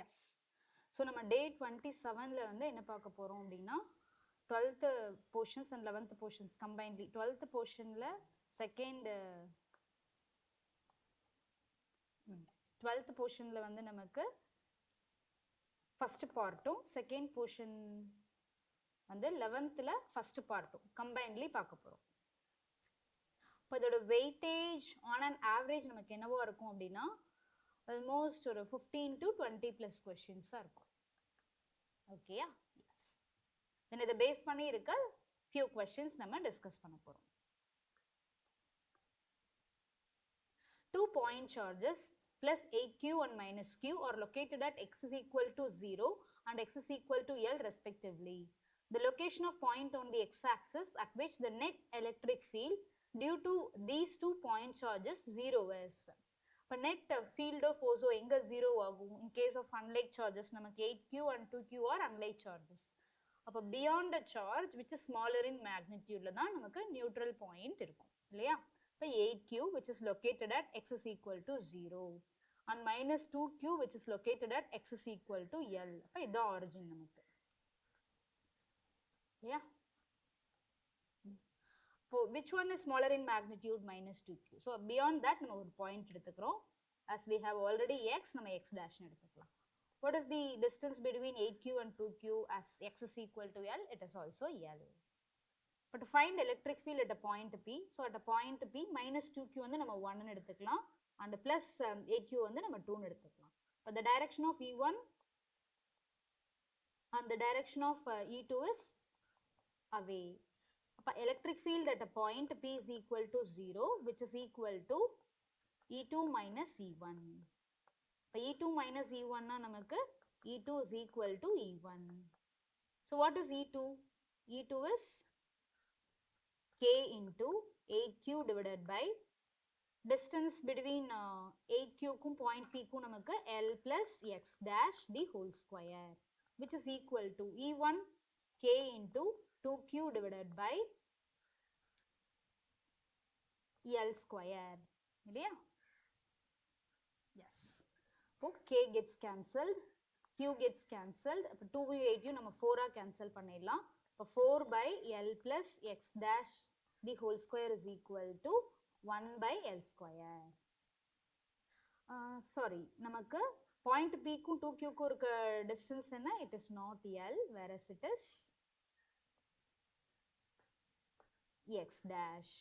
S. So நம்ம டே 27ல வந்து என்ன பார்க்க போகிறோம் அப்படின்னா 12th portions and 11th portions கம்பைன்லி 12th போர்ஷனில் செகண்ட் 12th போர்ஷனில் வந்து நமக்கு ஃபஸ்ட்டு பார்ட்டும் செகண்ட் போர்ஷன் வந்து 11th ஃபஸ்ட்டு பார்ட்டும் கம்பைன்லி பார்க்க போகிறோம். இப்போ இதோட வெயிட்டேஜ் ஆன் அண்ட் ஆவரேஜ் நமக்கு என்னவோ இருக்கும் அப்படின்னா ஆல்மோஸ்ட் ஒரு 15 to 20 ப்ளஸ் கொஷின்ஸாக இருக்கும். ஓகேயா? எஸ். தென் இதை பேஸ் பண்ணி இருக்க ஃபியூ கொஷின்ஸ் நம்ம டிஸ்கஸ் பண்ண போகிறோம். 2 point charges plus 8q and minus q are located at x is equal to 0 and x is equal to L respectively. The location of point on the x-axis at which the net electric field due to these 2 point charges 0 is. இப்போ net field of force எங்க 0 ஆகும்? In case of unlike charges நமக்கு 8q and 2q are unlike charges. அப்போ beyond a charge which is smaller in magnitude தான் நமக்கு neutral point இருக்கும் இல்லையா? இப்போ 8q which is located at x is equal to 0 and minus 2q which is located at x is equal to L. அப்போ இதுதான் origin நமக்கு. Yeah. So which one is smaller in magnitude? Minus 2q. So beyond that நம்ம ஒரு point எடுத்துக்கிறோம். As we have already x, நம்ம x dash எடுத்துக்கலாம். What is the distance between 8q and 2q as x is equal to L? It is also L. But to find electric field at a point P, so at a point P, minus 2q வந்து நம்ம 1 எடுத்துக்கலாம் and plus 8q வந்து நம்ம 2 எடுத்துக்கலாம். But the direction of E1 and the direction of E2 is away. அப்ப electric field at a point P is equal to 0, which is equal to E2 minus E1. இப்ப E2 minus E1 னா நமக்கு E2 is equal to E1. So what is E2? E2 is k into 8q divided by distance between 8q க்கும் point P க்கும் நமக்கு L plus x dash the whole square, which is equal to E1 k into 2q divided by L square. இல்லையா? Yes. இப்போ k gets cancelled, q gets cancelled. அப்போ 2 8 நம்ம 4 cancel பண்ணிடலாம். இப்போ 4 by L plus x dash the whole square is equal to 1 by L square. Sorry, நமக்கு point P க்கும் 2q க்கும் இருக்க distance என்ன? It is not L, whereas it is x dash.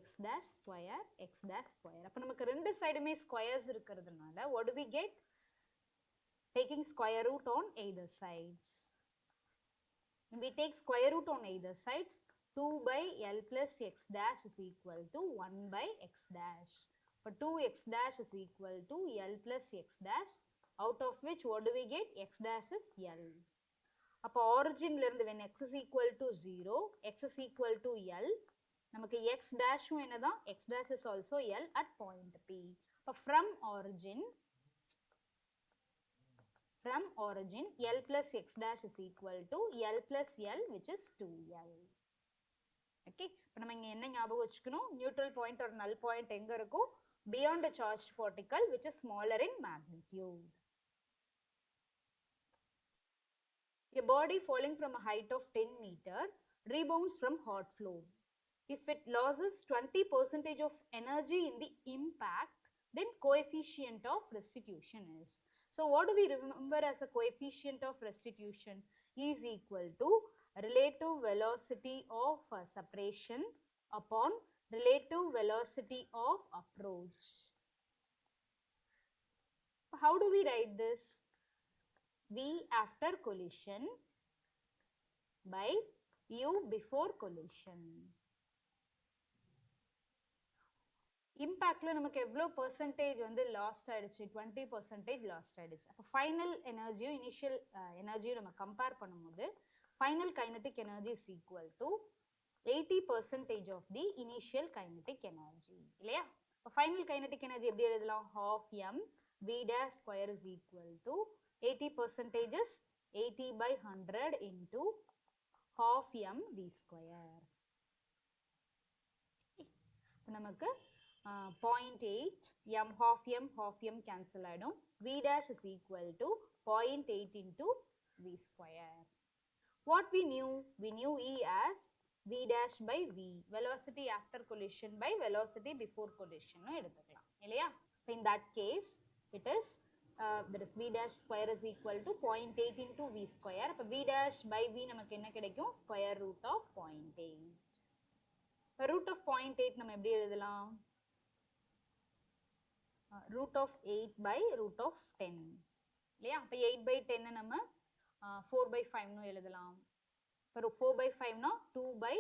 x dash square, x dash square. அப்போ நமக்கு ரெண்டு சைடுமே squares இருக்கிறதுனால what do we get? Taking square root on either sides. When we take square root on either sides, 2 by L plus x dash is equal to 1 by x dash. For 2x dash is equal to L plus x dash, out of which what do we get? X dash is L. அப்போ origin இருந்து when x is equal to 0, x is equal to L, நமக்கு x dash என்னதான்? X dash is also L at point P. அப்போ from origin, L plus x dash is equal to L plus L, which is 2L. Okay, இப்போ நம்ம இங்க என்ன ஞாபகம் வச்சுக்கணும்? Neutral point or null point எங்க இருக்கும்? Beyond a charged particle, which is smaller in magnitude. A body falling from a height of 10 meter rebounds from hot floor. If it loses 20% of energy in the impact, then coefficient of restitution is. So what do we remember as a coefficient of restitution? Is equal to relative velocity of separation upon relative velocity of approach. How do we write this? V after collision by U before collision. இம்பேக்ட்ல நமக்கு எவ்வளோ percentage வந்து last ஆயிடுச்சு? 20% last ஆயிடுச்சு. அப்போ final எனர்ஜியும் initial எனர்ஜியும் நம்ம compare பண்ணும்போது final kinetic energy is equal to 80% of the initial kinetic energy இல்லையா? இப்போ ஃபைனல் கைனடிக் எனர்ஜி எப்படி எழுதலாம்? half m v dash square is equal to 80% is 80 by 100 into half m v square. நமக்கு 0.8 half m cancel ஆயிடும். V dash is equal to 0.8 into V square. What we knew? We knew E as V dash by V, velocity after collision by velocity before collision எடுத்துக்கலாம் இல்லையா? In that case it is that is V dash square is equal to 0.8 into V square. அப்ப V dash by V நமக்கு என்ன கிடைக்கும்? Square root of 0.8. root of 0.8 நம்ம எப்படி எழுதலாம்? root of 8 by root of 10 இல்லையா? அப்ப 8 by 10 நம்ம 4 by 5 னு எழுதலாம். இப்போ 4 by 5 னா 2 by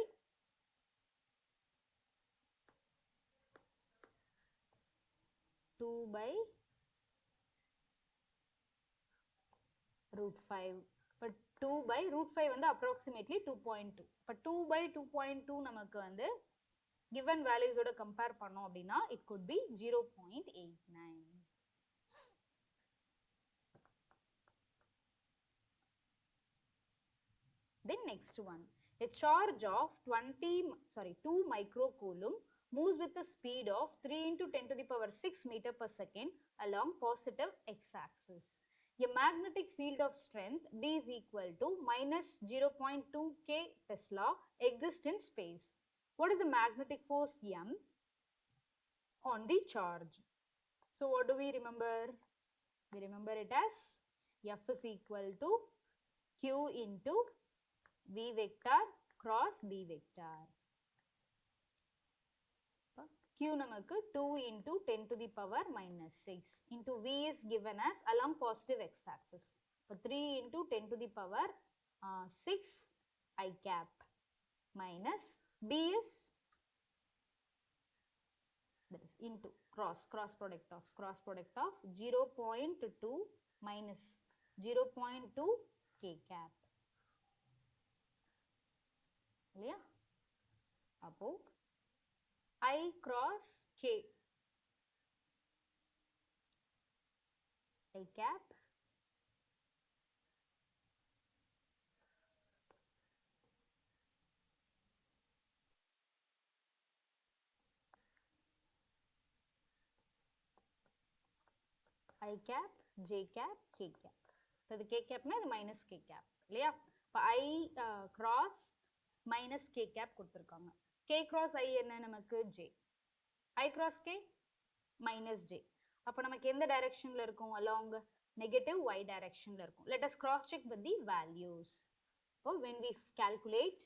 root 5. இப்போ 2 by root 5 வந்து approximately 2.2. இப்போ 2 by 2.2 நமக்கு வந்து given values ஓட compare பண்ணோம் அப்படின்னா it could be 0.89. Then next one, a charge of 2 microcoulomb moves with a speed of 3 into 10 to the power 6 meter per second along positive x-axis. A magnetic field of strength D is equal to minus 0.2 k Tesla exists in space. What is the magnetic force M on the charge? So what do we remember? We remember it as F is equal to Q into V vector cross B vector. Q நமக்கு 2 into 10 to the power minus 6 into V is given as along positive x-axis. So 3 into 10 to the power 6 I cap minus B is that is into cross product of 0.2 minus 0.2 K cap. இல்லையா? அப்போ I cross K I cap I cap J cap K cap. இது K cap னா இது minus K cap இல்லையா? இப்போ I cross minus K cap கொடுத்திருக்காங்க. K cross I என்ன நமக்கு J. I cross K minus J. அப்போ நமக்கு எந்த directionல இருக்கும்? Along negative y directionல இருக்கும். Let us cross check with the values. So when we calculate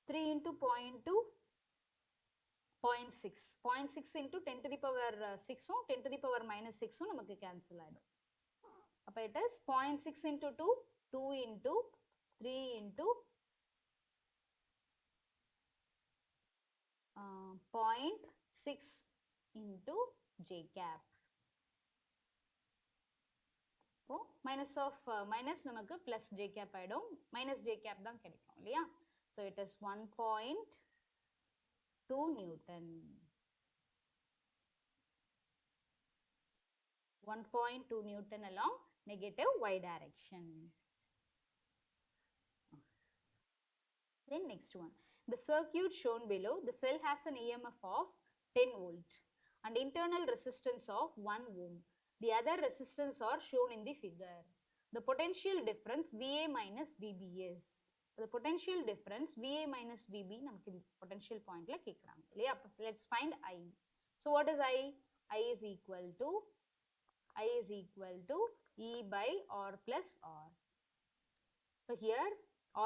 3 into 0.2 0.6 0.6 into 10 to the power 6 10 to the power minus 6 நமக்கு cancel ஆயிடும். அப்போ it is 0.6 into 2 2 into 3 into 0.6 into J cap. இப்போ minus of minus நமக்கு plus J cap ஆயிடும். minus J cap தான் கிடைக்கும் இல்லையா? So it is 1.2 Newton. 1.2 Newton along negative y direction. Then next one. The circuit shown below, the cell has an EMF of 10 volt and internal resistance of 1 ohm. The other resistance are shown in the figure. The potential difference VA minus VB is. The potential difference VA minus VB நமக்கு potential pointல கேக்குறாங்க இல்லையா? Let's find I. So what is I? I is equal to E by R plus R. So here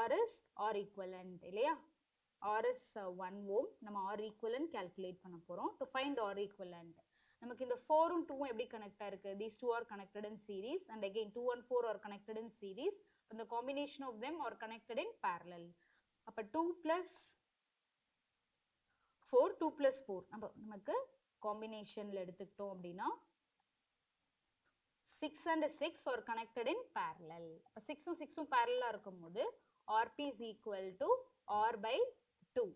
R is R equivalent இல்லையா? R is 1 ohm. நம்ம R equivalent calculate பண்ண போறோம். To find R equivalent, நமக்கு இந்த 4 and 2 எப்படி connect ஆயிருக்கு? These two are connected in series and again 2 and 4 are connected in series. And the combination of them are connected in parallel. அப்ப 2 plus 4 2 plus 4 நமக்கு combinationல எடுத்துக்கிட்டோம் அப்படின்னா 6 and 6 are connected in parallel. 6 um 6 um parallel இருக்கும்போது RP is equal to R by 2.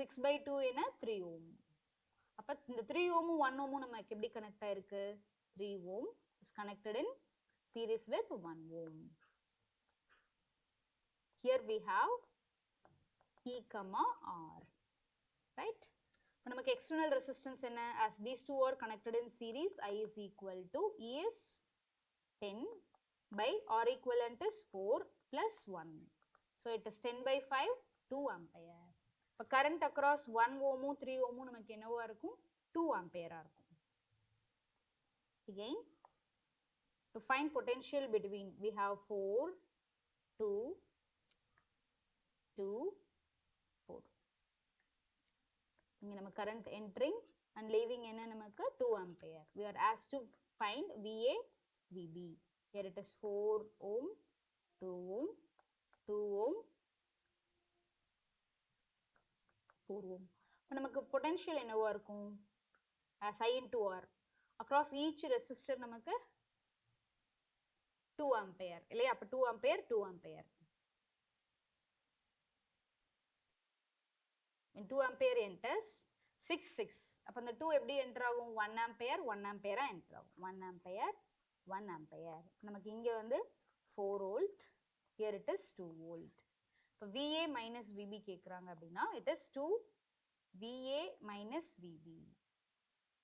6 by 2 என்ன 3 ohm. அப்ப இந்த 3 ohm 1 ohm நமக்கு எப்படி connect ஆயிருக்கு? 3 ohm is connected in series with 1 ohm. Here we have E comma R, right? இப்போ நமக்கு external resistance என்ன? As these two are connected in series, I is equal to E is 10 by R equivalent is 4 plus 1. So it is 10 by 5, 2 ampere. இப்போ current across 1 ohm 3 ohm நமக்கு என்னவா இருக்கும்? 2 ampere இருக்கும். Again, to find potential between, we have 4, 2, 2, 4. இங்க நம்ம current entering and leaving என்ன நமக்கு 2 ampere. We are asked to find VA, VB. Here it is 4 ohm, 2 ohm, 2 ohm, 4 ohm. இப்போ நமக்கு potential என்னவா இருக்கும்? As I into R. Across each resistor நமக்கு 2 ampere. இல்லையா? அப்போ 2 ampere, 2 ampere. When 2 ampere enters, 6, 6. அப்போ அந்த 2 எப்படி enter ஆகும்? 1 ampere, 1 ampere enter ஆகும். 1 ampere, 1 ampere. நமக்கு இங்க வந்து 4 volt. Here it is 2 volt. இப்போ VA minus VB கேட்குறாங்க அப்படின்னா, it is 2 VA minus VB.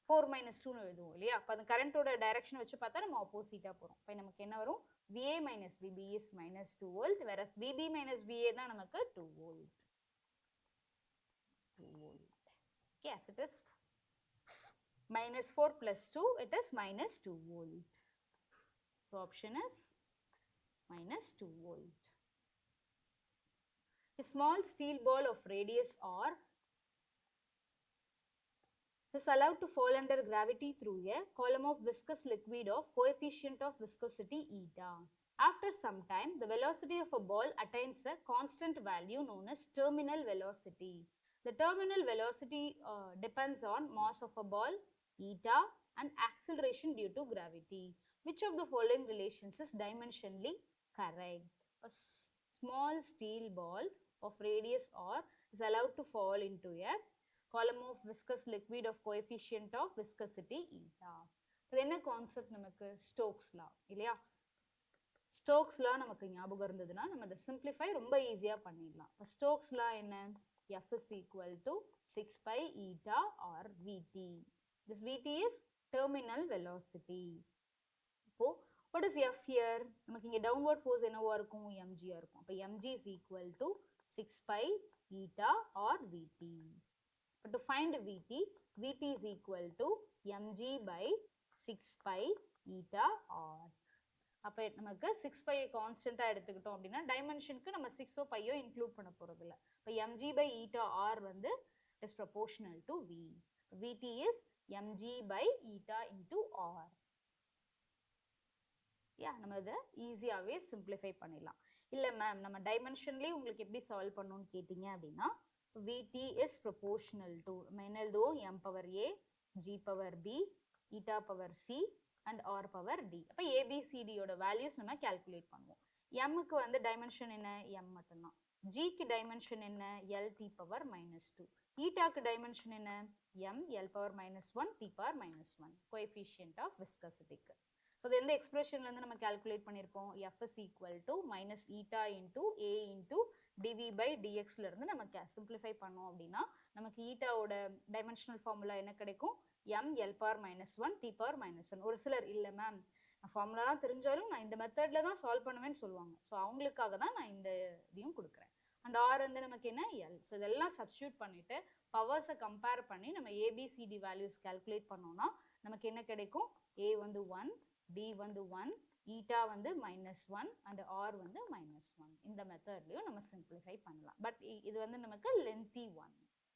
4 minus 2 எழுதுவோம் இல்லையா? அப்போ அந்த கரண்டோட டைரக்ஷன் வச்சு பார்த்தா நம்ம ஆப்போசிட்டாக போகிறோம். இப்போ நமக்கு என்ன வரும்? VA minus VB is minus 2 volt, whereas VB minus VA தான் நமக்கு 2 volt. 2 volt. Yes, it is minus 4 plus 2, it is minus 2 volt. So option is minus 2 volt. A small steel ball of radius R is allowed to fall under gravity through a column of viscous liquid of coefficient of viscosity eta. After some time, the velocity of a ball attains a constant value known as terminal velocity. The terminal velocity depends on mass of a ball, eta, and acceleration due to gravity. Which of the following relations is dimensionally correct? A small steel ball of radius R is allowed to fall into a column of viscous liquid of coefficient of viscosity eta. இது என்ன concept நமக்கு? Stokes லா இல்லையா? Stokes லா நமக்கு ஞாபகம் இருந்ததுன்னா நம்ம அதை simplify ரொம்ப ஈஸியாக பண்ணிடலாம். இப்போ ஸ்டோக்ஸ் லா என்ன? F is equal to 6 pi eta or Vt. This Vt is terminal velocity. இப்போ what is F here? நமக்கு இங்கே downward force என்னவா இருக்கும்? mg இருக்கும். அப்போ mg is equal to 6 pi eta or Vt. But to find Vt, Vt is equal to mg by 6 pi eta r. அப்போ நமக்கு 6 pi கான்ஸ்டன்ட்டாக எடுத்துக்கிட்டோம் அப்படின்னா டைமென்ஷனுக்கு நம்ம 6ஓ பையோ இன்க்ளூட் பண்ண போகிறது இல்லை. இப்போ mg by eta r வந்து is proportional to V. Vt is mg by eta into r. நம்ம இதை ஈஸியாகவே சிம்பிளிஃபை பண்ணிடலாம். இல்லை மேம் நம்ம டைமென்ஷன்லேயே உங்களுக்கு எப்படி சால்வ் பண்ணணும்னு கேட்டிங்க அப்படின்னா, Vt is proportional to என்ன எழுதுவோம்? m power a, g power b, eta power c and r power d. அப்போ ABCD யோட வேல்யூஸ் நம்ம கால்குலேட் பண்ணுவோம். mக்கு வந்து டைமென்ஷன் என்ன? m மட்டும்தான். gக்கு டைமென்ஷன் என்ன? l t power minus 2. ஈட்டாக்கு டைமென்ஷன் என்ன? m l power minus 1 t power minus 1. Coefficient of விஸ்கசிட்டிக்கு. ஸோ இது எந்த எக்ஸ்பிரஷன்லேருந்து நம்ம கால்குலேட் பண்ணியிருப்போம்? F is equal to minus eta into a into dv by dxல இருந்து நம்ம சிம்பிளிஃபை பண்ணோம் அப்படின்னா நமக்கு ஈட்டாவோட டைமென்ஷனல் ஃபார்முலா என்ன கிடைக்கும்? m l power minus 1 t power minus 1. ஒரு சிலர் இல்லை மேம் நான் ஃபார்முலாலாம் தெரிஞ்சாலும் நான் இந்த மெத்தடில் தான் சால்வ் பண்ணுவேன்னு சொல்லுவாங்க. ஸோ அவங்களுக்காக தான் நான் இந்த இதையும் கொடுக்குறேன். அண்ட் ஆர் வந்து நமக்கு என்ன? எல். ஸோ இதெல்லாம் சப்ஸ்டியூட் பண்ணிவிட்டு பவர்ஸை கம்பேர் பண்ணி நம்ம ஏபிசிடி வேல்யூஸ் கால்குலேட் பண்ணோம்னா நமக்கு என்ன கிடைக்கும்? ஏ வந்து 1, b வந்து 1, ஈட்டா வந்து -1 அண்ட் ஆர் வந்து -1. இந்த மெத்தட்லையும் நம்ம சிம்பிளிஃபை பண்ணலாம். பட் இது வந்து நமக்கு lengthy one,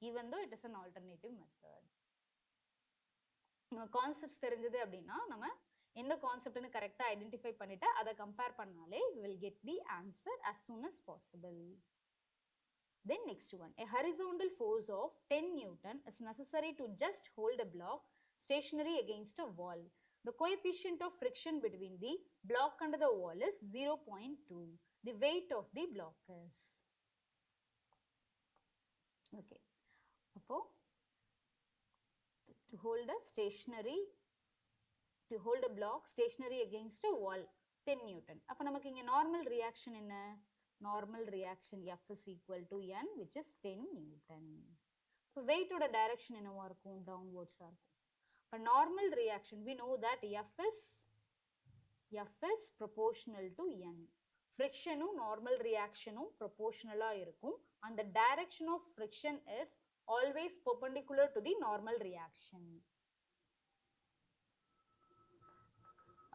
even though it is an alternative method. நம்ம கான்செப்ட்ஸ் தெரிஞ்சது அப்படின்னா நம்ம எந்த கான்செப்ட்னு கரெக்டாக ஐடென்டிஃபை பண்ணிட்டு அதை கம்பேர் பண்ணாலே we will get the answer as soon as possible. Then next one, a horizontal force of 10 Newton is necessary to just hold a block stationary against a wall. The coefficient of friction between the block and the wall is 0.2. The weight of the block is. Okay. அப்போ to hold a block stationary against a wall 10 Newton. அப்போ நமக்கு இங்கே normal reaction என்ன? normal reaction F is equal to N, which is 10 Newton. So weight oda direction என்னவா இருக்கும் downwards ஆ இருக்கும். A normal reaction, we know that F is proportional to N. Friction normal reaction proportional ஆ இருக்கும். And the direction of friction is always perpendicular to the normal reaction.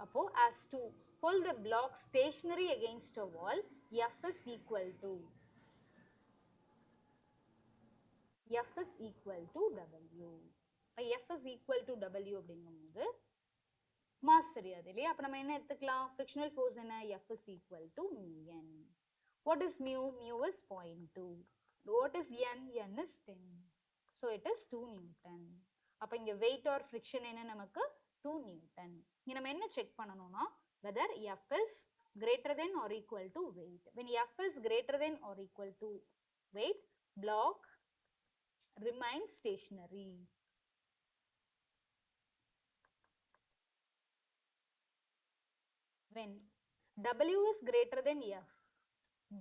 Appo, as to hold the block stationary against a wall, F is equal to W. F is equal to W அப்படிங்கும்போது mass தெரியாது இல்லையா? அப்ப நம்ம என்ன எடுத்துக்கலாம்? Frictional force என்ன? F is equal to mu N. What is mu? Mu is 0.2. What is N? N is 10. So it is 2 Newton. அப்ப இங்க weight or friction என்ன நமக்கு? 2 Newton. இங்க நம்ம என்ன செக் பண்ணணும்னா whether F is greater than or equal to weight. When F is greater than or equal to weight, block remains stationary. When W is greater than F,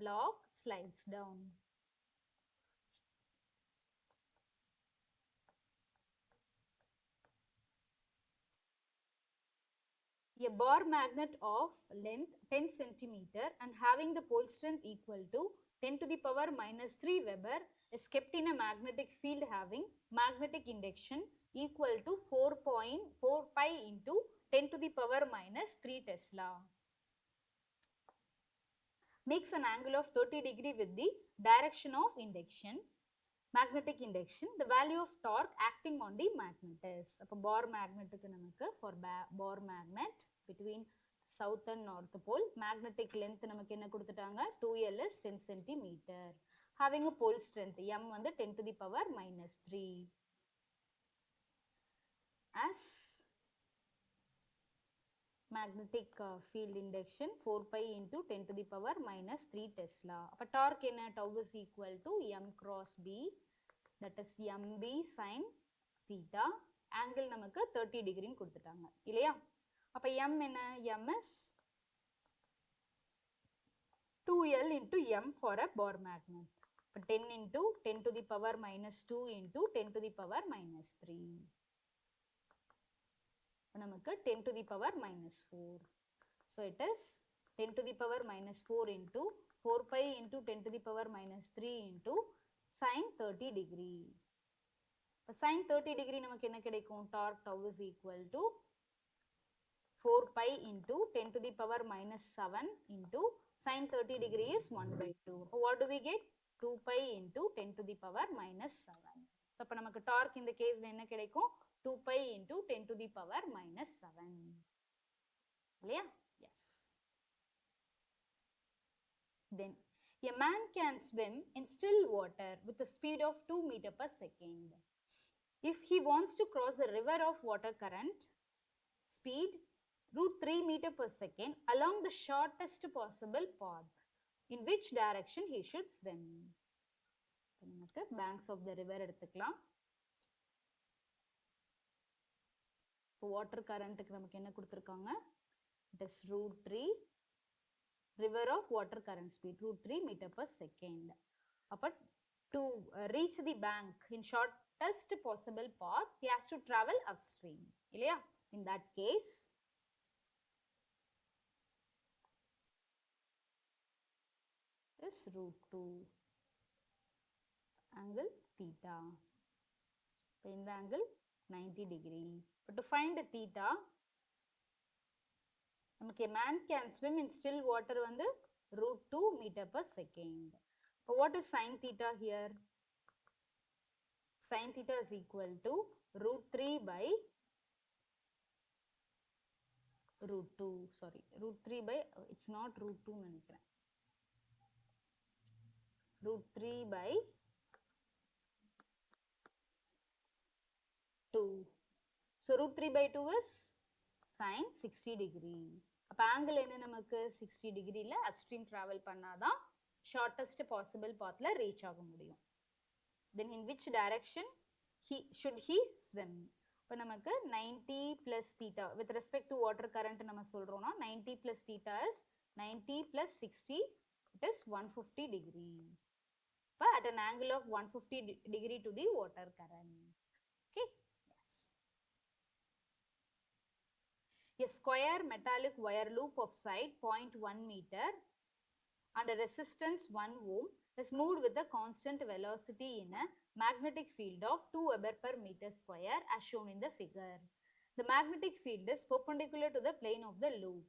block slides down. A bar magnet of length 10 centimeter and having the pole strength equal to 10 to the power minus 3 Weber is kept in a magnetic field having magnetic induction equal to 4.4 pi into 10 to the power minus 3 Tesla. Makes an angle of 30 degree with the direction of induction, magnetic induction. The value of torque acting on the magnet is. அப்போ bar magnet நமக்கு for bar magnet between south and north pole, magnetic length நமக்கு என்ன கொடுத்துட்டாங்க? 2L is 10 centimeter. Having a pole strength M வந்து 10 to the power minus 3. As magnetic field induction 4 pi into 10 to the power minus 3 Tesla. அப்போ torque என்ன? Tau is equal to M cross B, that is MB sin theta. Angle நமக்கு 30 degree கொடுத்துட்டாங்க இல்லையா? அப்போ M என்ன? M is 2L into M for a bar magnet. இப்போ 10 into 10 to the power minus 2 into 10 to the power minus 3. நமக்கு 10 to the power minus 4. So it is 10 to the power minus 4 into 4 pi into 10 to the power minus 3 into sin 30 degree. Sin 30 degree நமக்கு என்ன கிடைக்கும்? Torque tau is equal to 4 pi into 10 to the power minus 7 into sin 30 degree is 1 by 2. What do we get? 2 pi into 10 to the power minus 7. So அப்ப நமக்கு torque இந்த கேஸ்ல என்ன கிடைக்கும்? 2 pi into 10 to the power minus 7. இல்லையா? Yes. Then a man can swim in still water with a speed of 2 meters per second. If he wants to cross a river of water current, speed √3 meters per second along the shortest possible path, in which direction he should swim? நமக்கு banks of the river எடுத்துக்கலாம். Water கரண்ட்டுக்கு நமக்கு என்ன கொடுத்துருக்காங்க? It is √3 river of water current speed √3 meters per second. அப்போ to reach the bank in shortest possible path, he has to travel upstream. இல்லையா? In that case, is √2 angle theta. இப்போ இந்த angle 90 degree. But to find the theta, நமக்கு a man can swim in still water வந்து √2 meters per second. But what is sin theta here? Sin theta is equal to √3 by √2. Sorry, √3 by, it's not √2 நினைக்கிறேன். √3 by 2. So √3 by 2 is sin 60 degree. அப்போ angle என்ன நமக்கு? 60 degreeல upstream travel பண்ணாதான் shortest possible pathல reach ஆக முடியும். Then in which direction should he swim? இப்போ நமக்கு 90 plus theta with respect to water current நம்ம சொல்றோம்னா 90 plus theta is 90 plus 60 It is 150 degree. But at an angle of 150 degree to the water current. Okay. Yes. A square metallic wire loop of side 0.1 meter and a resistance 1 ohm is moved with a constant velocity in a magnetic field of 2 Weber per meter square as shown in the figure. The magnetic field is perpendicular to the plane of the loop.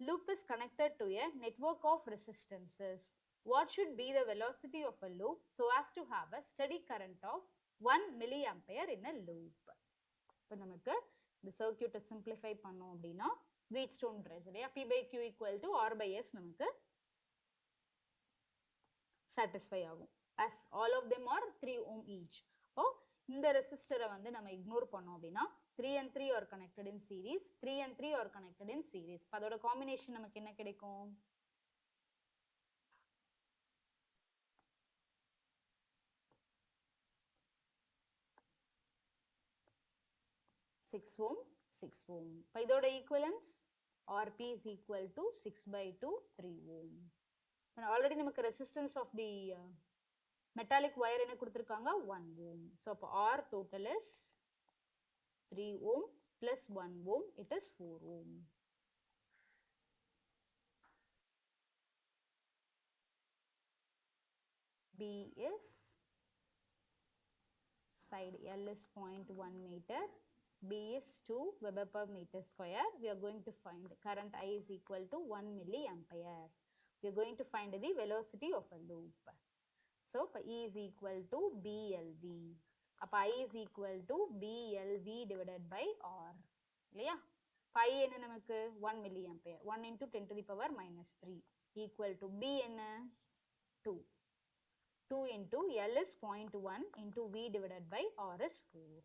Loop is connected to a network of resistances. What should be the velocity of a loop so as to have a steady current of 1 milliampere in a loop? இப்போ நமக்கு இந்த சர்க்யூட்டை simplify பண்ணோம் அப்படின்னா Wheatstone bridge இல்லையா P by Q equal to R by S நமக்கு satisfy ஆகும் as all of them are 3 ohm each. அப்போ இந்த ரெசிஸ்டரை வந்து நம்ம இக்னோர் பண்ணோம் அப்படின்னா 3 and 3 are connected in series, 3 and 3 are connected in series. அதோட காம்பினேஷன் நமக்கு என்ன கிடைக்கும்? 6 ohm, 6 ohm. இப்போ இதோட equivalence RP is equal to 6 by 2, 3 ohm. Already நமக்கு resistance of the metallic wire என்ன கொடுத்துருக்காங்க 1 ohm. ஸோ அப்போ R total is 3 ohm plus 1 ohm, it is 4 ohm. B is side L is 0.1 meter, B is 2 Weber per meter square. We are going to find current I is equal to 1 milliampere. We are going to find the velocity of a loop. So, E is equal to BLV. அப்போ I is equal to BLV divided by R. இல்லையா? pi என்ன நமக்கு 1 milliampere. 1 into 10 to the power minus 3 equal to B என்ன 2. 2 into L is 0.1 into V divided by R is 4.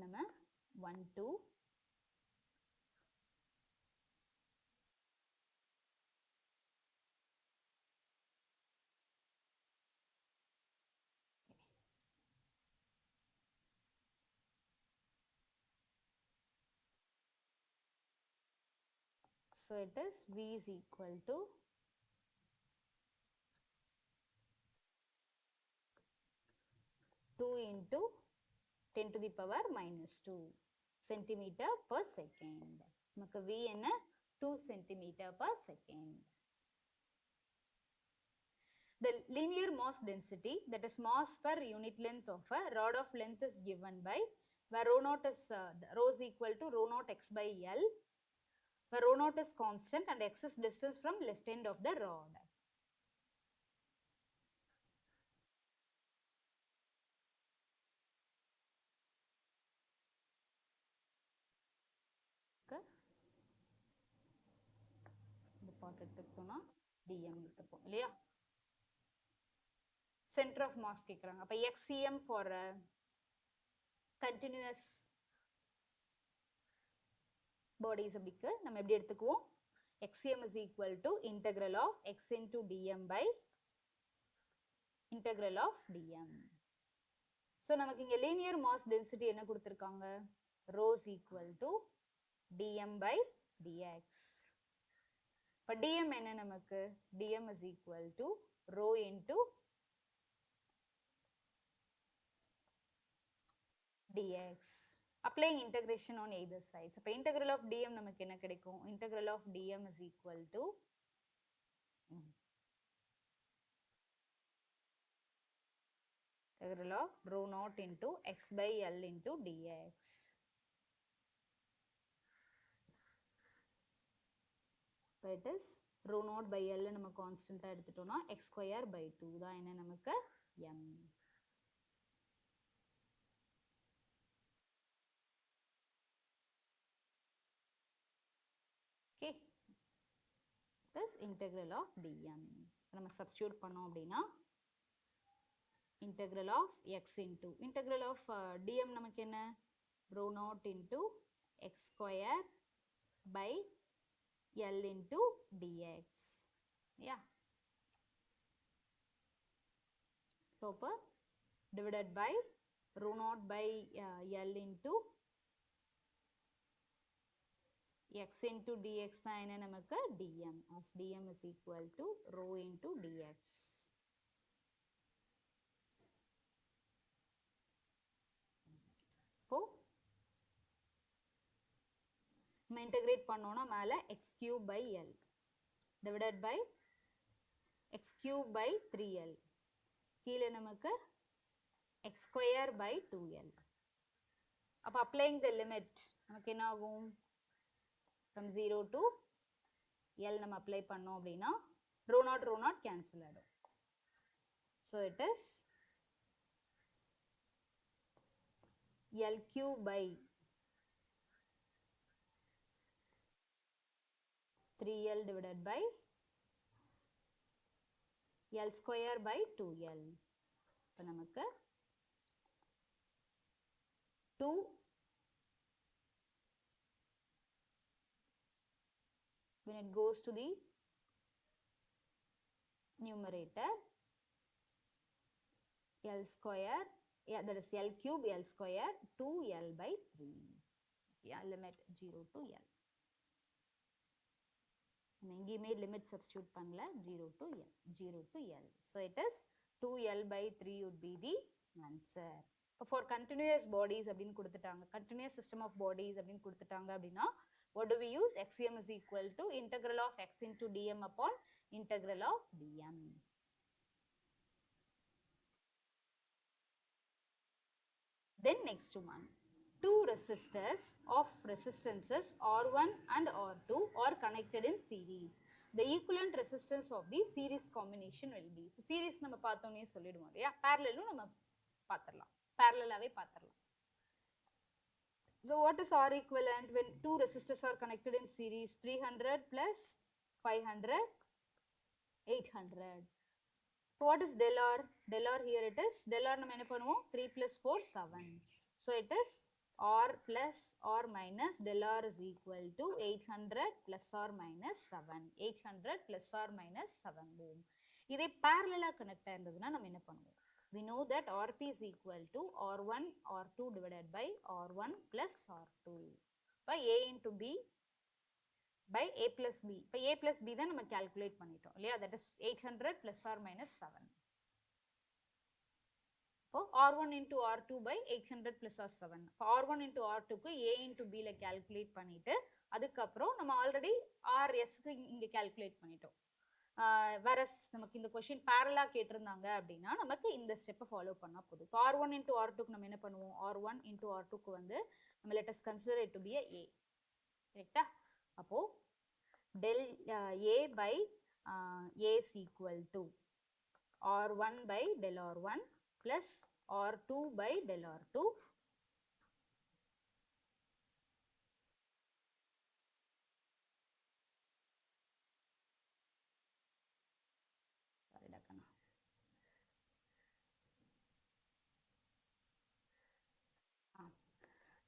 நம்ம 1, 2. So it is V is equal to 2 into 10 to the power minus 2 centimeter per second. நமக்கு V என்ன 2 centimeter per second. The linear mass density, that is mass per unit length of a rod of length, is given by where rho naught is rho is equal to rho naught x by L, where rho naught is constant and x is distance from left end of the rod. இந்த part எடுத்துக்கிட்டோம்னா dm எடுத்துப்போம் இல்லையா centre of mass கேக்குறாங்க அப்ப xcm for continuous bodies அப்படிக்கு நம்ம எப்படி எடுத்துக்குவோம் xcm is equal to integral of x into dm by integral of dm. So நமக்கு இங்க linear mass density என்ன கொடுத்திருக்காங்க rho is equal to dm by dx. இப்ப dm என்ன நமக்கு dm is equal to rho into dx. Applying integration on either sides. அப்ப integral of dm நமக்கு என்ன கிடைக்கும் integral of dm is equal to integral of rho naught into x by L into dx. So it is rho naught by L நம்ம கான்ஸ்டன்டா எடுத்துட்டோம்னா x square by 2 தான் என்ன நமக்கு m. Okay. This integral of dm. நம்ம substitute பண்ணோம் அப்படின்னா integral of x into integral of dm நமக்கு என்ன rho naught into x square by L into dx. Yeah. So, divided by rho naught by L into x into dx தான் என்ன நமக்கு dm, as dm is equal to rho into dx. இப்போ நம்ம integrate பண்ணோம்னா மேலே x cube by l divided by x cube by 3l கீழே நமக்கு x square by 2l. அப்போ applying the limit நமக்கு என்ன ஆகும் from 0 to l நம்ம apply பண்ணோம் அப்படின்னா rho naught cancel ஆகிடும். So it is l cube by 3l divided by l square by 2l. இப்போ நமக்கு 2 when it goes to the numerator l square, yeah, that is l cube l square 2l by 3. Yeah, limit 0 to l. எங்கேயுமே limit substitute பண்ணல 0 to l, 0 to l. So it is 2l by 3 would be the answer. For continuous bodies அப்படின்னு கொடுத்துட்டாங்க, continuous system of bodies அப்படின்னு கொடுத்துட்டாங்க அப்படின்னா what do we use? Axiom is equal to integral of x into dm upon integral of dm. Then next one, two resistors of resistances R1 and R2 are connected in series. The equivalent resistance of the series combination will be. So series நம்ம பார்த்தோம்னே சொல்லிடுவோம் இல்லையா, parallel நம்ம பார்த்துடலாம், parallel-ஆவே பார்த்துடலாம். So what is R equivalent when two resistors are connected in series? 300 plus 500, 800. So what is del R? Del R here it is, del R நம்ம என்ன பண்ணுவோம் 3 plus 4, 7. So it is R plus R minus del R is equal to 800 plus R minus 7. 800 plus R minus 7 ohm. இதே parallel connect ஆயிருந்ததுன்னா நம்ம என்ன பண்ணுவோம்? We know that Rp is equal to R1 R2 divided by R1 plus R2 by A into B by A plus B. இப்போ A plus B தான் நம்ம calculate பண்ணிட்டோம் இல்லையா, that is 800 plus R minus 7. இப்போ R1 into R2 by 800 plus R7. இப்போ R1 into R2க்கு A into Bல calculate பண்ணிட்டு அதுக்கப்புறம் நம்ம ஆல்ரெடி RSக்கு இங்கே calculate பண்ணிட்டோம். whereas நமக்கு இந்த கொஸ்டின் பேரலா கேட்டிருந்தாங்க அப்படின்னா நமக்கு இந்த ஸ்டெப்பை ஃபாலோ பண்ணா போதும். இப்போ R1 into R2க்கு நம்ம என்ன பண்ணுவோம், R1 into R2க்கு வந்து நம்ம let us consider it to be a A, கரெக்டா? அப்போ del A by A is equal to R1 by del R1 plus R2 by del R2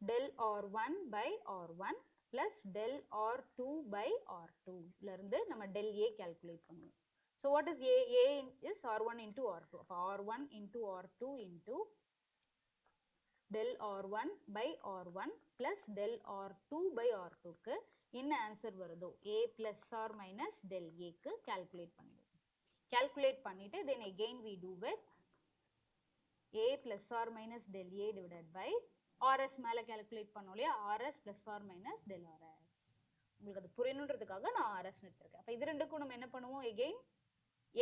del R1 by R1 plus del R2 by R2 இருந்து நம்ம del A calculate பண்ணுவோம். So what is A? A is R1 into R2. அப்போ R1 into R2 into del R1 by R1 plus del R2 by R2க்கு என்ன answer வருதோ A plus R minus del Aக்கு calculate பண்ணிடுவோம். Calculate பண்ணிட்டு then again we do with A plus R minus del A divided by RS மேலே calculate பண்ணோம் இல்லையா, RS plus R minus del RS. உங்களுக்கு அது புரியணுன்றதுக்காக நான் RS எடுத்திருக்கேன். அப்போ இது ரெண்டுக்கும் நம்ம என்ன பண்ணுவோம், again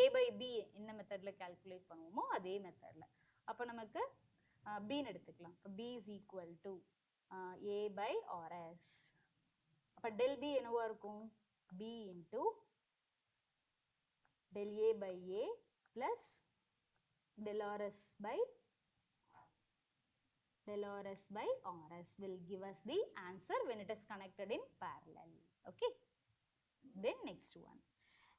A by B என்ன மெத்தடில் calculate பண்ணுவோமோ அதே மெத்தடில். அப்போ நமக்கு Bன்னு எடுத்துக்கலாம். இப்போ B is equal to A by RS. அப்போ del B என்னவா இருக்கும், B into del A by A plus del RS by del RS by RS will give us the answer when it is connected in parallel. Okay. Then next one.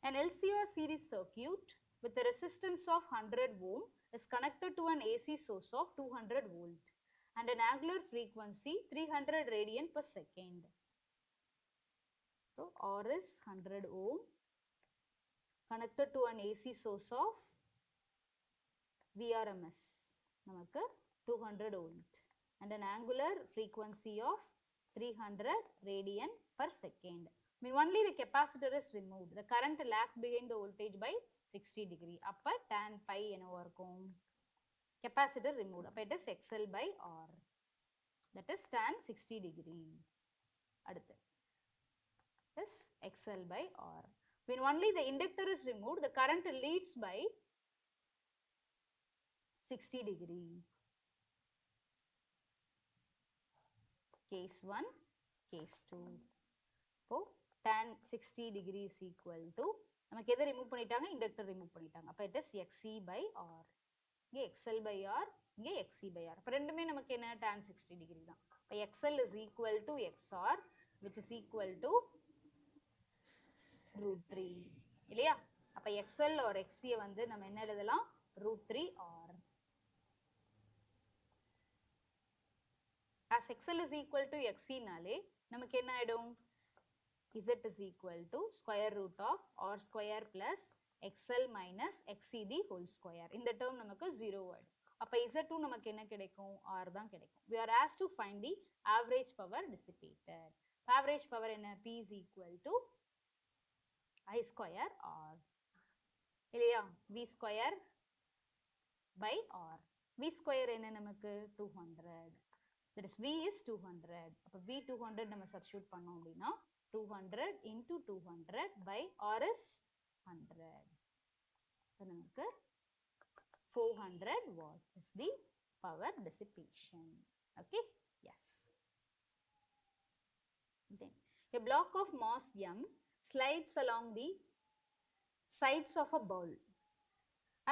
An LCR series circuit with a resistance of 100 ohm is connected to an AC source of 200 volt and an angular frequency 300 radian per second. So R is 100 ohm connected to an AC source of VRMS நமக்கு 200 volt and an angular frequency of 300 radian per second. I mean, only the capacitor is removed. The current lags behind the voltage by 60 degree. அப்ப tan pi என்னவா இருக்கும்? Capacitor removed. அப்ப it is XL by R. That is tan 60 degree. அடுத்து is XL by R. When only the inductor is removed, the current leads by 60 degree. Case 1, case 2. So, tan 60 degree is equal to, நமக்கு எதை remove பண்ணிட்டாங்க? Inductor remove பண்ணிட்டாங்க. அப்ப it is XC by R. இங்கே XL by R, இங்கே XC by R. அப்ப ரெண்டுமே நமக்கு என்ன? tan 60 degree தான். அப்ப XL is equal to XR, which is equal to root 3. இல்லையா? அப்ப XL or XC வந்து நம்ம என்ன எழுதலாம்? root 3R. As XL is equal to XC நாலே நமக்கு என்ன ஆயிடும்? Z is equal to square root of R square plus XL minus XC the whole square. இந்த term நமக்கு 0 ஆயிடும். அப்ப Z2 நமக்கு என்ன கிடைக்கும்? R தான் கிடைக்கும். We are asked to find the average power dissipated. Average power என்ன? P is equal to I square R. இல்லையா? V square by R. V square என்ன நமக்கு? 200. That is V is 200. அப்ப V 200 நம்ம substitute பண்ணோம் அப்படின்னா 200 into 200 by R is 100. So நமக்கு 400 watt is the power dissipation. Okay? Yes. Then a block of mass M slides along the sides of a bowl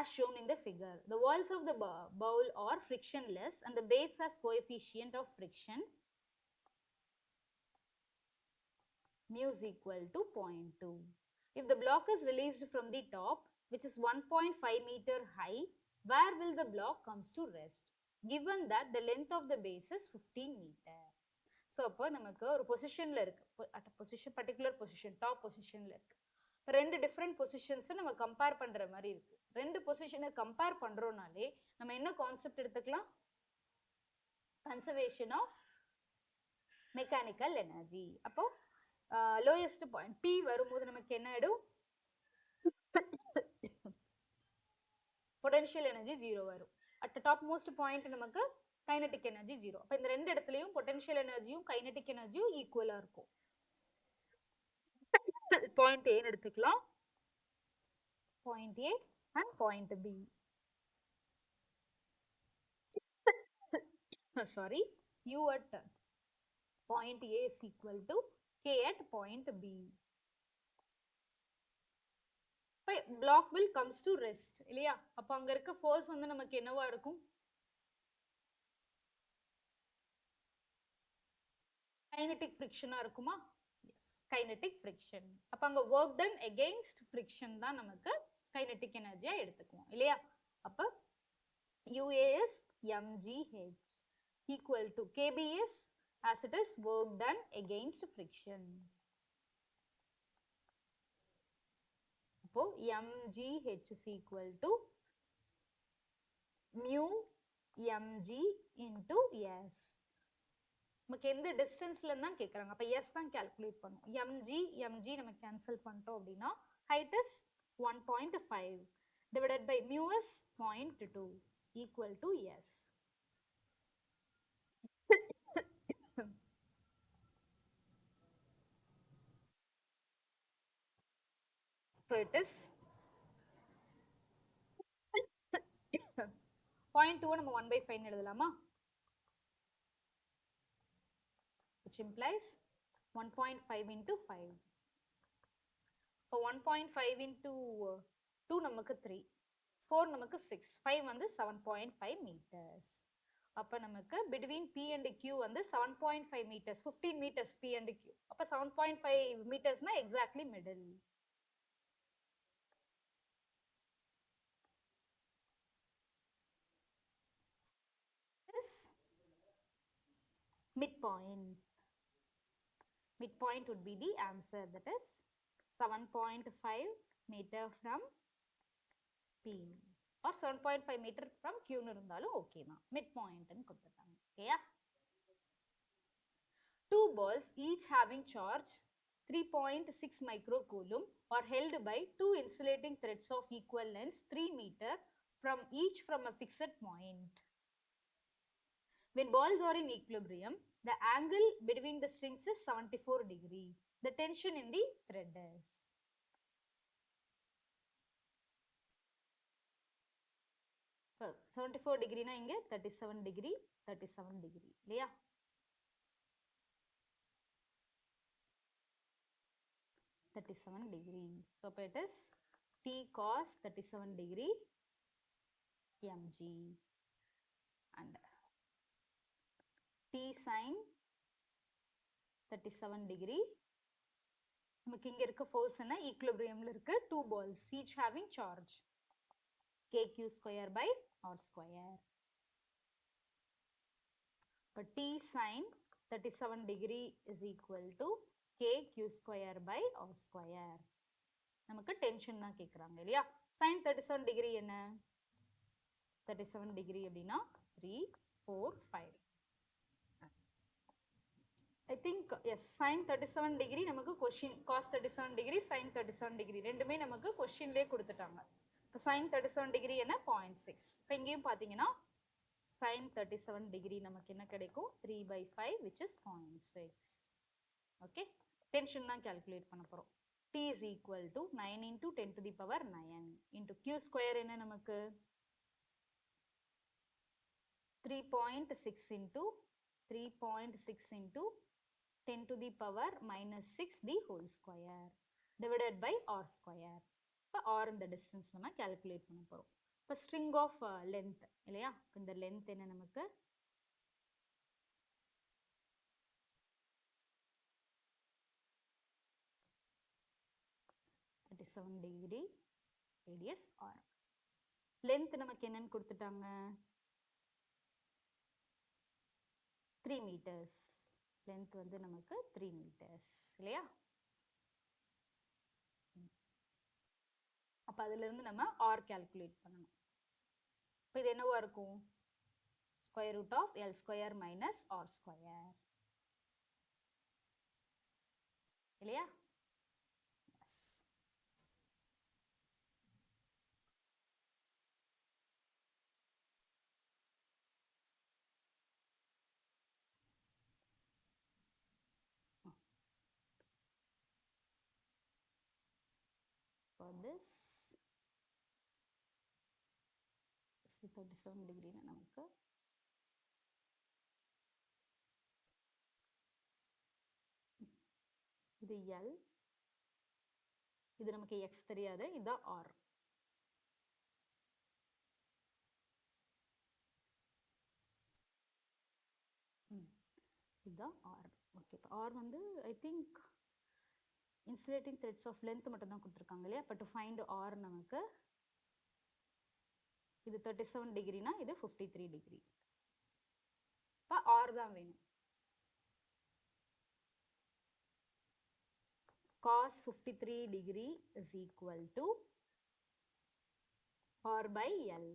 as shown in the figure. The walls of the bowl are frictionless and the base has coefficient of friction mu is equal to 0.2. If the block is released from the top, which is 1.5 meter high, where will the block comes to rest? Given that the length of the base is 15 meter. So, அப்போ நமக்கு ஒரு பொசிஷன்ல இருக்கு. at a position, particular position, top positionல இருக்கு. ரெண்டு different பொசிஷன்ஸை நம்ம compare பண்ற மாதிரி இருக்கு. ரெண்டு பொசிஷனை கம்பேர் பண்றோம்னாலே நம்ம என்ன கான்செப்ட் எடுத்துக்கலாம்? Conservation of mechanical energy. அப்போ லோயஸ்ட் பாயிண்ட் P வரும்போது நமக்கு என்ன ஆயிடும்? பொட்டன்ஷியல் எனர்ஜி 0 வரும். அட் டாப் மோஸ்ட் பாயிண்ட் நமக்கு கைனடிக் எனர்ஜி 0. அப்ப இந்த ரெண்டு இடத்துலயும் பொட்டன்ஷியல் எனர்ஜியும் கைனடிக் எனர்ஜியும் ஈக்குவலா இருக்கும். பாயிண்ட் A எடுத்துக்கலாம். Point A and point B. Sorry, U at point A is equal to K at point B. Block will comes to rest. இல்லையா? அப்ப அங்க இருக்க force வந்து நமக்கு என்னவா இருக்கும்? Kinetic friction இருக்குமா? Yes, kinetic friction. அப்ப அங்க work done against friction தான் நமக்கு kinetic energy எடுத்துக்குவோம். இல்லையா? அப்ப UA is mgh equal to KB is as it is work done against friction. அப்போ mgh is equal to mu mg into s. நமக்கு எந்த டிஸ்டன்ஸ்ல தான் கேக்குறாங்க. அப்ப s தான் கால்குலேட் பண்ணும். mg நம்ம கேன்சல் பண்ணிட்டோம் அப்படின்னா height is 1.5 divided by mu is 0.2 equal to s. So it is 0.2 நம்ம 1/5 எழுதலாமா? Which implies 1.5 into 5. So 1.5 into 2 நமக்கு 3, 4 நமக்கு 6, 5 வந்து 7.5 meters. அப்ப நமக்கு between P and Q வந்து 7.5 meters, 15 meters P and Q. அப்ப 7.5 metersனா exactly middle. This midpoint. Midpoint would be the answer, that is 7.5 meter from P or 7.5 meter from Q னு இருந்தாலும் okay தான். Midpoint னு கொடுத்துட்டாங்க. ஓகேயா? Two balls each having charge 3.6 microcoulomb are held by two insulating threads of equal length 3 meter from each from a fixed point. When balls are in equilibrium, the angle between the strings is 74 degree. The tension in the thread is. So, 74 degree na inge 37 degree, 37 degree. இல்லையா? $37 degree. So, it is T cos 37 degree mg and T sin 37 degree. நமக்கு இங்க இருக்க force என்ன equilibriumல இருக்கு two balls each having charge kq square by r square. But T sin 37 degree is equal to kq square by r square. நமக்கு tension தான் கேக்குறாங்க இல்லையா? sin 37 degree என்ன? 37 degree அப்படின்னா 3, 4, 5. I think yes, sin 37 degree நமக்கு question cos 37 degree sin 37 degree ரெண்டுமே நமக்கு questionலயே கொடுத்துட்டாங்க. sin 37 degree என்ன 0.6. இப்போ இங்கேயும் பாத்தீங்கன்னா sin 37 degree நமக்கு என்ன கிடைக்கும் 3 by 5 which is 0.6. Okay, tension தான் calculate பண்ண போறோம். T is equal to 9 into 10 to the power 9 into q square என்ன நமக்கு 3.6 into 3.6 into 10 to the power minus 6 the whole square divided by r square. இப்போ r இந்த distance நம்ம calculate பண்ண போறோம். இப்போ string of length இல்லையா? இந்த length என்ன நமக்கு 37 degree radius r. length நமக்கு என்னன்னு கொடுத்துட்டாங்க 3 meters. length வந்து நமக்கு 3 meters இல்லையா? அப்ப அதில இருந்து நம்ம r calculate பண்ணணும். இப்போ இது என்னவா இருக்கும் square root of l square minus r square இல்லையா? For this 37 degree நமக்கு இது L, இது நமக்கு x தெரியாது, இது R. இது R. ஓகே, இப்போ R வந்து I think insulating threads of length மட்டும் தான் கொடுத்துருக்காங்க இல்லையா? but to find R நமக்கு இது 37 டிகிரினா இது 53 டிகிரி. இப்போ R தான் வேணும். cos 53 degree is equal to R by L.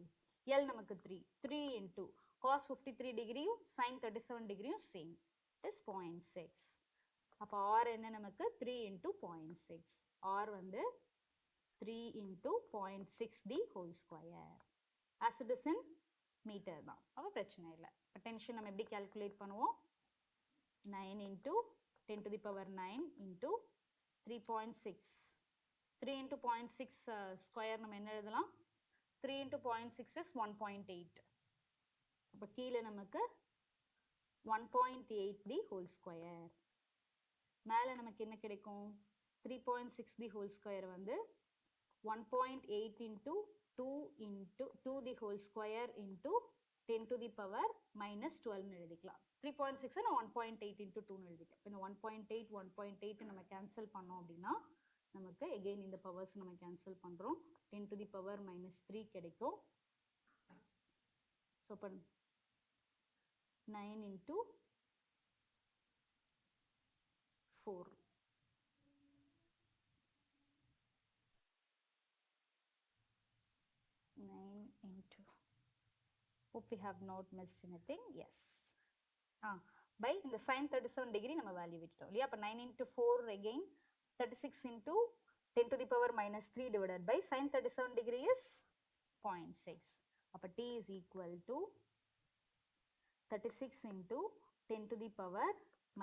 L நமக்கு 3. 3 into cos 53 degree sin 37 degree same. It is 0.6. அப்போ R என்ன நமக்கு 3 into 0.6. R வந்து 3 into 0.6 the whole square. As it is in meter தான். அப்போ பிரச்சனை இல்லை. இப்போ tension நம்ம எப்படி calculate பண்ணுவோம் 9 into 10 to the power 9 into 3.6. 3 into 0.6 square நம்ம என்ன எழுதலாம் 3 into 0.6 is 1.8. அப்போ கீழே நமக்கு 1.8 the whole square. மேலே நமக்கு என்ன கிடைக்கும் 3.6 the whole square வந்து 1.8 into 2 into 2 the whole square into 10 to the power minus 12 எழுதிக்கலாம். 3.6 நான் 1.8 into 2 எழுதிக்கலாம். இப்போ 1.8 1.8 நம்ம கேன்சல் பண்ணோம் அப்படின்னா நமக்கு again இந்த பவர்ஸ் நம்ம கேன்சல் பண்ணுறோம் 10 to the power minus 3 கிடைக்கும். ஸோ இப்போ 9 into 4. Hope we have not missed anything. Yes. by இந்த sin 37 degree நம்ம வேல்யூ விட்டுட்டோம் இல்லையா. அப்போ 9 into 4 again 36 into 10 to the power minus 3 divided by sin 37 degree is 0.6. அப்போ t is equal to 36 into 10 to the power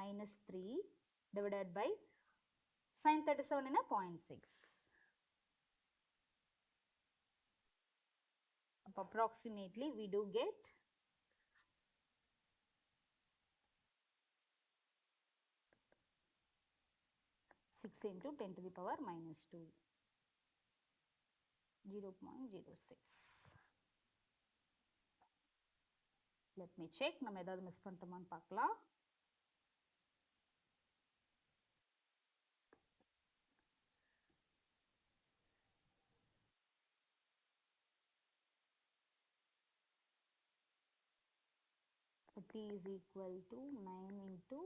minus 3 divided by sin 37 in a 0.6. Approximately we do get 6 into 10 to the power minus 2, 0.06. Let me check. நம்ம ஏதாவது miss பண்ணிட்டோமான்னு பார்க்கலாம். T is equal to 9 into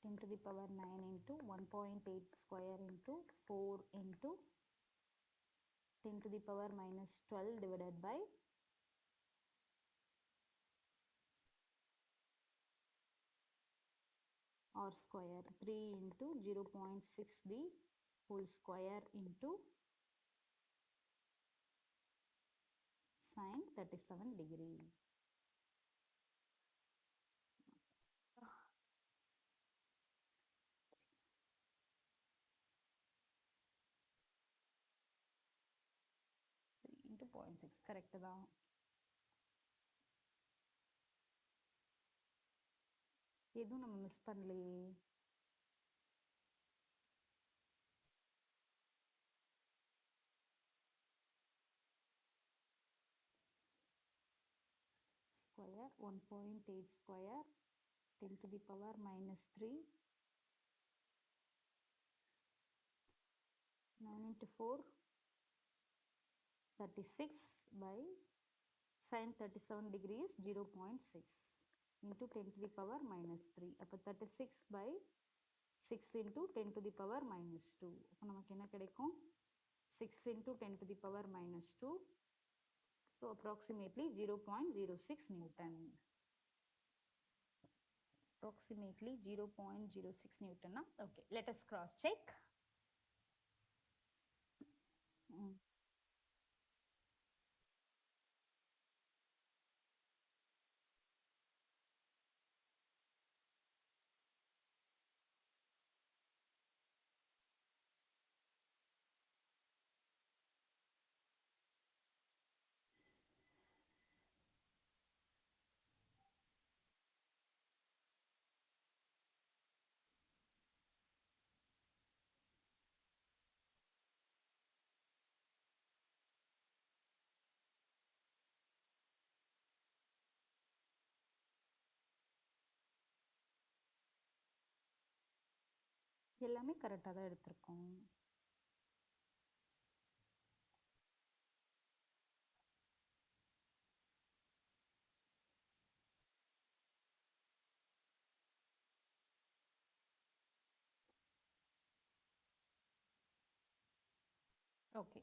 10 to the power 9 into 1.8 square into 4 into 10 to the power minus 12 divided by r square 3 into 0.6 the whole square into sin 37 degree. Into 0.6 correct தான். எதுவும் நம்ம miss பண்ணலையே. Square 1.8 square 10 to the power minus 3 9 into 4 36 by sin 37 degree is 0.6 into 10 to the power minus 3. அப்போ 36 by 6 into 10 to the power minus 2. அப்போ நமக்கு என்ன கிடைக்கும் 6 into 10 to the power minus 2. So approximately 0.06 Newton. Approximately 0.06 Newton. Okay, let us cross check. எல்லாமே கரெக்டாக தான் எடுத்திருக்கோம். Okay,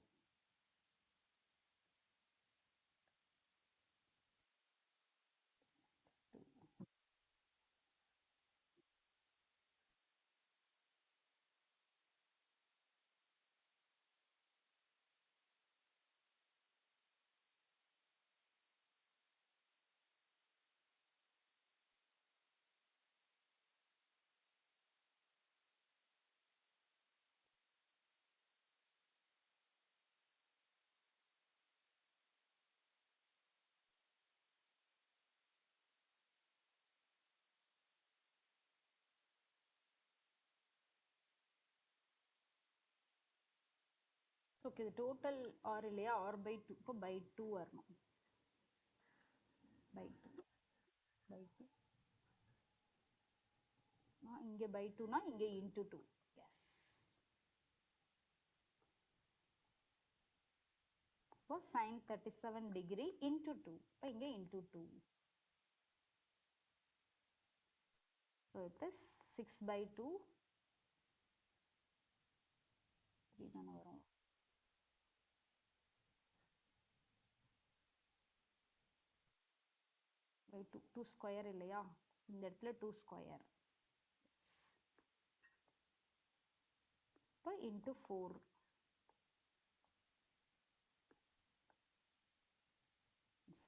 okay, இது டோட்டல் ஆர் இல்லையா, ஆர் பை 2. இப்போ பை 2 வரணும். பை 2 பை 2 இங்கே பை 2னா இங்கே இன்டூ 2. எஸ், இப்போ sin 37 degree இன்டூ 2. இப்போ இங்கே into 2. So it is 6 by 2 3 தானே வரும். 2 ஸ்கொயர் இல்லையா, இந்த இடத்துல 2 ஸ்கொயர், இப்போ into 4 is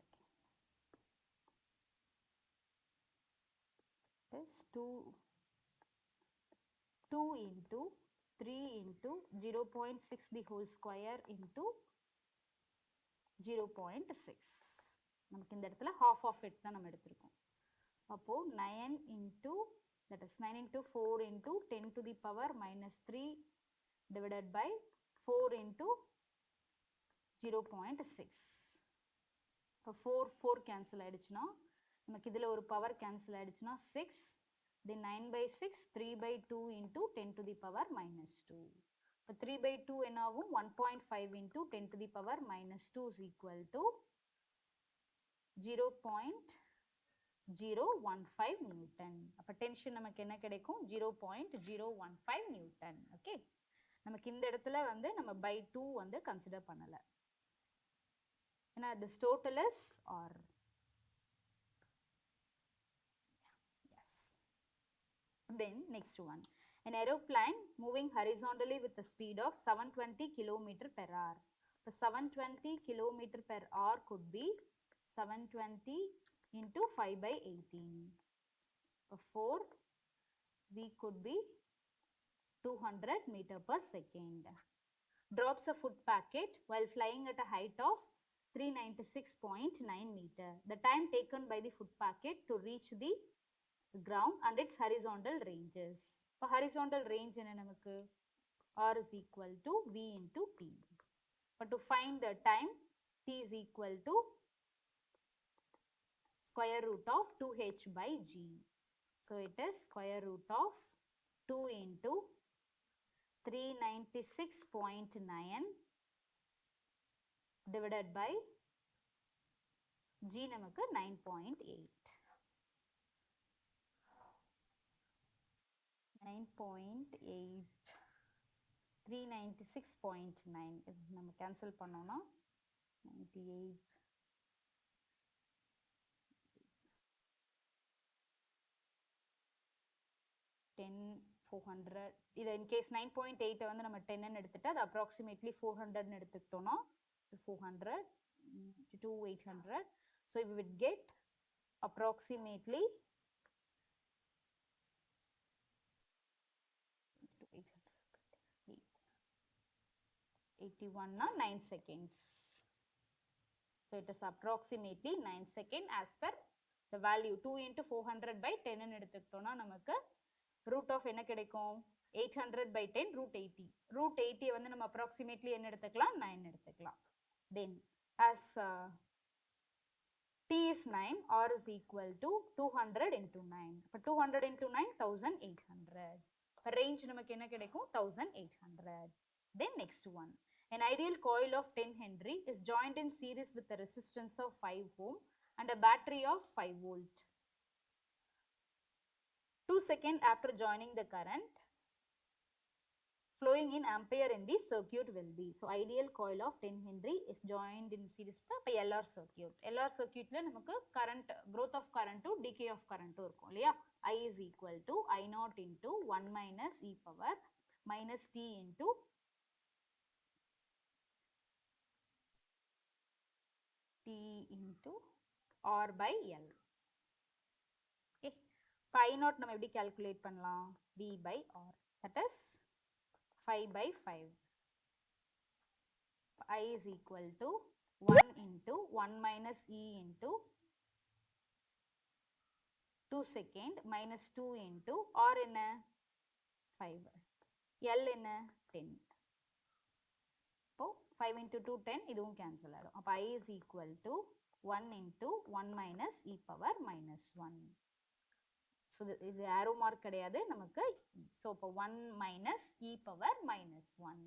2 into 3 into 0.6 the whole square into 0.6. நமக்கு இந்த இடத்துல half of it தான் நம்ம எடுத்திருக்கோம். அப்போ 9 into, that is 9 into 4 into 10 to the power minus 3 divided by 4 into 0.6. இப்போ 4 cancel ஆயிடுச்சுன்னா நமக்கு இதில் ஒரு பவர் cancel ஆயிடுச்சுன்னா 6, then 9 by 6, 3 by 2 into 10 to the power minus 2. இப்போ 3 by 2 என்ன ஆகும், 1.5 into 10 to the power minus 2 is equal to 0.015 Newton. அப்போ டென்ஷன் நமக்கு என்ன கிடைக்கும், 0.015 Newton. ஓகே, நமக்கு இந்த இடத்துல வந்து நம்ம by 2 வந்து கன்சிடர் பண்ணல, ஏன்னா this total is R. Yes. Then next one, an aeroplane moving horizontally with a speed of 720 km per hour. So 720 km per hour could be 720 into 5 by 18. So 4 V could be 200 meter per second. Drops a food packet while flying at a height of 396.9 meter. The time taken by the food packet to reach the ground and its horizontal ranges. இப்போ horizontal range என்ன நமக்கு, R is equal to V into T. But to find the time, T is equal to square root of 2h by g. So it is square root of 2 into 396.9 divided by g நமக்கு 9.8. 396.9 இது நம்ம cancel பண்ணோம்னா 98 10 400. இது in case 9.8 வந்து நம்ம 10 ன்னு எடுத்துட்டு அது approximately 400 ன்னு எடுத்துக்கிட்டோம்னா 400 to 800. So we would get approximately 81 na 9 seconds. So it is approximately 9 seconds as per the value. 2 into 400 by 10 ன்னு எடுத்துக்கிட்டோம்னா நமக்கு root of என்ன கிடைக்கும், 800 by 10 root 80. root 80 வந்து நம்ம approximately என்ன எடுத்துக்கலாம், 9 எடுத்துக்கலாம். Then as T is 9, R is equal to 200 into 9. இப்போ 200 into 9, 1800. Range நமக்கு என்ன கிடைக்கும், 1800. Then next one. An ideal coil of 10 Henry is joined in series with a resistance of 5 ohm and a battery of 5 volt. 2 seconds after joining the current flowing in ampere in the circuit will be. So ideal coil of 10 Henry is joined in series with the LR circuit. LR circuit la namakku current, growth of current to decay of current irukum illaya. I is equal to I naught into 1 minus e power minus t into t into R by L. Okay. இப்போ I naught நம்ம எப்படி calculate பண்ணலாம், V by R, that is 5 by 5. I is equal to 1 into 1 minus E into 2 second minus 2 into R என்ன 5, L என்ன 10. இப்போ 5 into 2 10, இதுவும் cancel ஆடும். அப்போ I is equal to 1 into 1 minus E power minus 1. So இது arrow mark கிடையாது நமக்கு. So இப்போ 1 minus E power minus 1.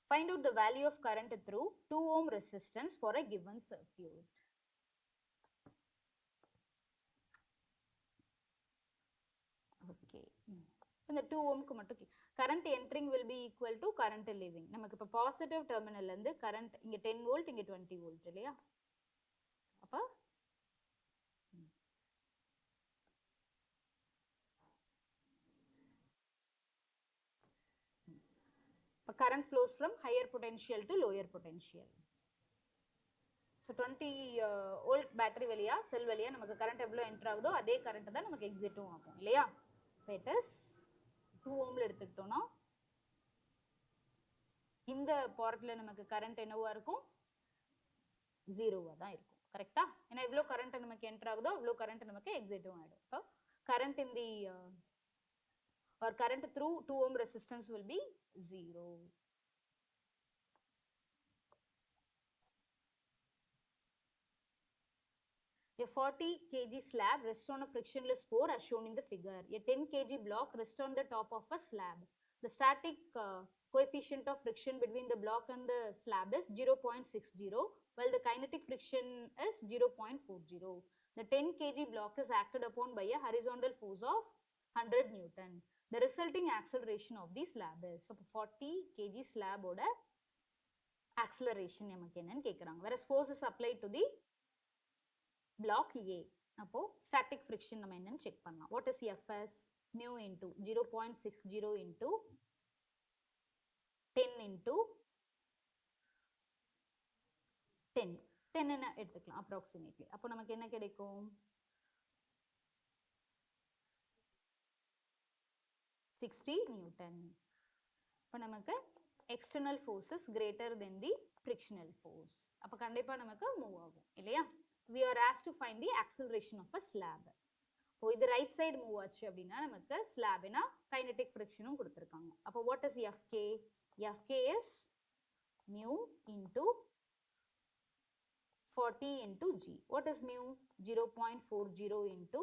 Find out the value of current through 2 ohm resistance for a given circuit. Okay. இந்த 2 ohmக்கு மட்டும் current entering will be equal to current leaving. நமக்கு இப்போ positive terminal இருந்து current இங்க 10 volt இங்க 20 volt இல்லையா, அப்போ current flows from higher potential to lower potential. So 20 volt battery வழியா செல் வழியா நமக்கு கரண்ட் எவ்வளோ என்டர் ஆகுதோ அதே கரண்ட் தான் நமக்கு எக்ஸிட்டும் ஆகும் இல்லையா? It is 2 ohmல எடுத்துக்கிட்டோம்னா இந்த பார்ட்ல நமக்கு கரண்ட் என்னவா இருக்கும்? 0வா தான் இருக்கும். கரெக்ட்டா? ஏன்னா இவ்வளோ கரண்ட் நமக்கு என்டர் ஆகுதோ அவ்வளோ கரண்ட் நமக்கு எக்ஸிட்டும் ஆயிடும். So current in the or current through 2 ohm resistance will be 0. A 40 kg slab rests on a frictionless core as shown in the figure. A 10 kg block rests on the top of a slab. The static coefficient of friction between the block and the slab is 0.60, while the kinetic friction is 0.40. The 10 kg block is acted upon by a horizontal force of 100 Newton. The resulting acceleration of the slab is, so 40 kg slab oda acceleration நமக்கு என்னன்னு கேக்குறாங்க. Whereas force is applied to the block A. அப்போ static friction நம்ம என்னன்னு check பண்ணலாம். What is Fs? Mu into 0.60 into 10 into 10. 10 என்ன எடுத்துக்கலாம் approximately. அப்போ நமக்கு என்ன கிடைக்கும்? 60 Newton. அப்போ நமக்கு external force is greater than the frictional force. அப்போ கண்டிப்பா நமக்கு மூவ் ஆகும் இல்லையா? We are asked to find the acceleration of a slab. இப்போ இது ரைட் சைடு மூவ் ஆச்சு அப்படின்னா நமக்கு ஸ்லாப்னா கைனடிக் ஃப்ரிக்ஷனும் கொடுத்துருக்காங்க. அப்போ what is Fk? Fk is mu into 40 into g. What is mu? 0.40 into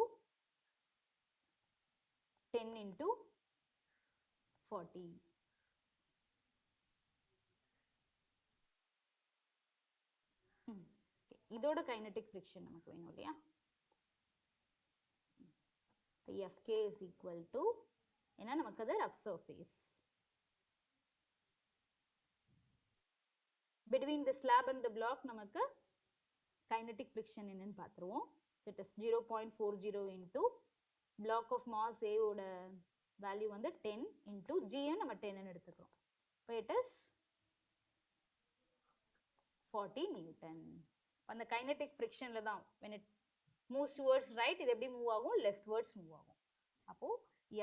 10 into 40. இதோட கைனடிக் ஃப்ரிக்ஷன் நமக்கு வேணும் இல்லையா? Fk is equal to என்ன நமக்கு அது rough surface. Between the slab and the block நமக்கு kinetic friction என்னன்னு பார்த்துருவோம். So it is 0.40 into block of mass A ஓட வேல்யூ வந்து 10 into G நம்ம 10 எடுத்துக்கிறோம். So it is 40 Newton. அந்த kinetic frictionல தான் when it moves towards right இது எப்படி மூவ் ஆகும்? leftwards மூவ் ஆகும். அப்போ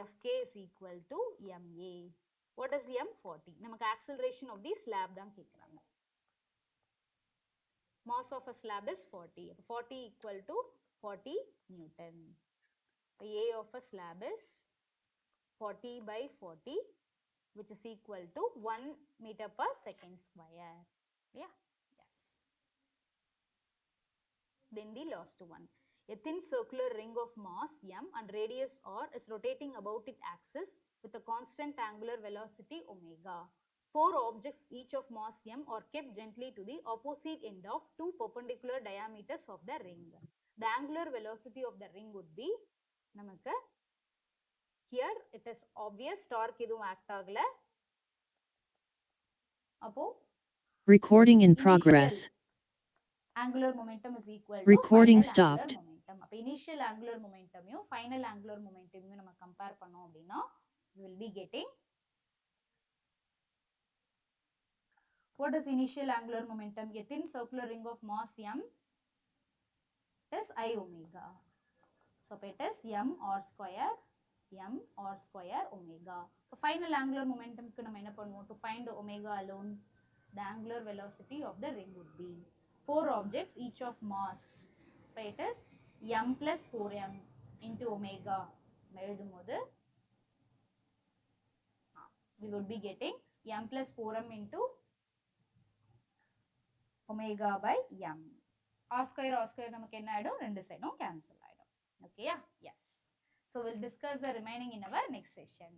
Fk is equal to ma. What is m? 40. நமக்கு acceleration of the slab தான் கேக்குறாங்க. Mass of a slab is 40. 40 equal to 40 Newton. A of a slab is 40 by 40, which is equal to 1 meter per second square. Yeah. Yes. Then the last one. A thin circular ring of mass m and radius r is rotating about its axis with a constant angular velocity omega. 4 objects each of mass m are kept gently to the opposite end of two perpendicular diameters of the ring. The angular velocity of the ring would be நமக்கு here it is obvious torque எதுவும் act ஆகல. அப்போ recording in progress. Angular momentum is equal to recording final stopped. Angular momentum. அப்ப initial angular momentum final angular momentum நம்ம compare பண்ணோம் அப்படின்னா we will be getting what is initial angular momentum? A thin circular ring of mass m is I omega. So it is m r square omega. So final angular momentum க்கு நம்ம என்ன பண்ணுவோம்? To find omega alone, the angular velocity of the ring would be 4 objects each of mass. So it is m plus 4m into omega. We would be getting m plus 4m into omega by m. R square நமக்கு என்ன ஆயிடும்? ரெண்டு சைடும் cancel ஆயிடும். Okay, yeah? Yes. So we'll discuss the remaining in our next session.